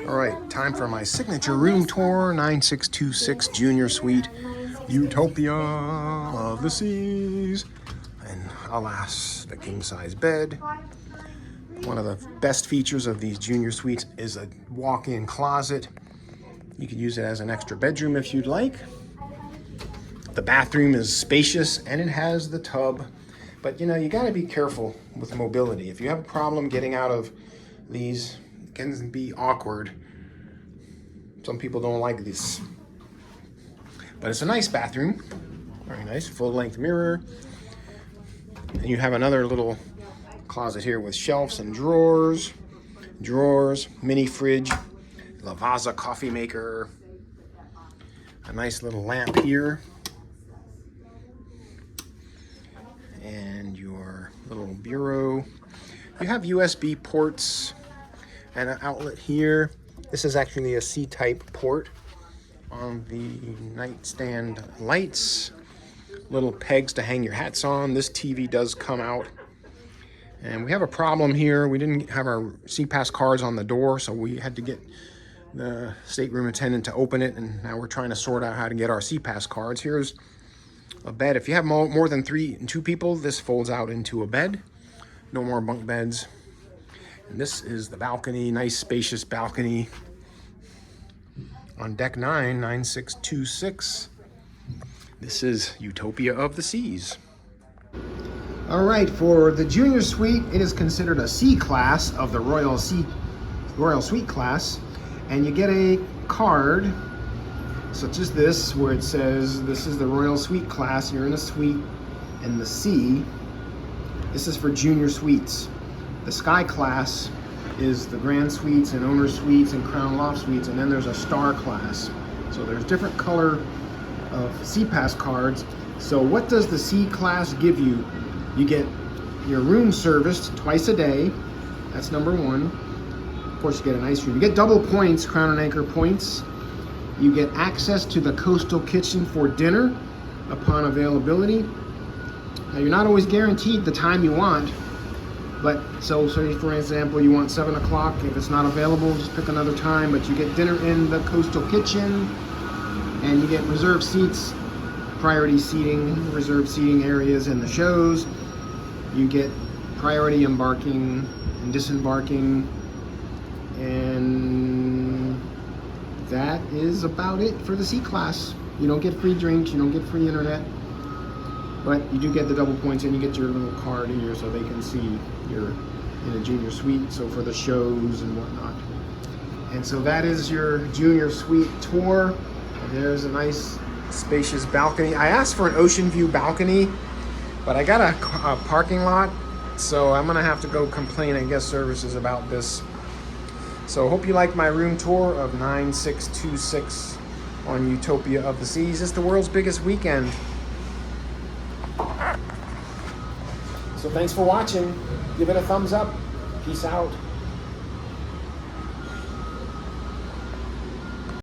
All right, time for my signature room tour, 9626 Junior Suite, Utopia of the Seas. And alas, the king-size bed. One of the best features of these junior suites is a walk-in closet. You could use it as an extra bedroom if you'd like. The bathroom is spacious and it has the tub. But you know, you gotta be careful with mobility. If you have a problem getting out of these, it can be awkward. Some people don't like this. But it's a nice bathroom. Very nice, full-length mirror. And you have another little closet here with shelves and drawers, mini fridge, Lavazza coffee maker, a nice little lamp here, and your little bureau. You have USB ports and an outlet here. This is actually a C-type port on the nightstand lights. Little pegs to hang your hats on. This TV does come out. And we have a problem here. We didn't have our CPAS cards on the door, so we had to get the stateroom attendant to open it, and now we're trying to sort out how to get our CPAS cards. Here's a bed. If you have more than two people, this folds out into a bed. No more bunk beds. And this is the balcony, nice spacious balcony on deck 9, 9626. This is Utopia of the Seas. All right, for the junior suite, it is considered a C class of the Royal Suite class, and you get a card such as this, where it says this is the Royal Suite class. You're in a suite in the C. This is for junior suites. The Sky class is the Grand Suites and Owner Suites and Crown Loft Suites, and then there's a Star class. So there's different color of CPAS cards. So what does the C class give you? You get your room serviced twice a day. That's number one. Of course, you get a nice room. You get double points, Crown and Anchor points. You get access to the coastal kitchen for dinner upon availability. Now, you're not always guaranteed the time you want. But so for example, you want 7 o'clock. If it's not available, just pick another time. But you get dinner in the coastal kitchen, and you get reserved seats, priority seating, reserved seating areas in the shows. You get priority embarking and disembarking, and that is about it for the C class. You don't get free drinks, you don't get free internet, but you do get the double points, and you get your little card here so they can see you're in a junior suite, so for the shows and whatnot. And so that is your junior suite tour. There's a nice spacious balcony. I asked for an ocean view balcony, but I got a parking lot, so I'm gonna have to go complain at guest services about this. So hope you like my room tour of 9626 on Utopia of the Seas. It's the world's biggest weekend. So thanks for watching. Give it a thumbs up. Peace out.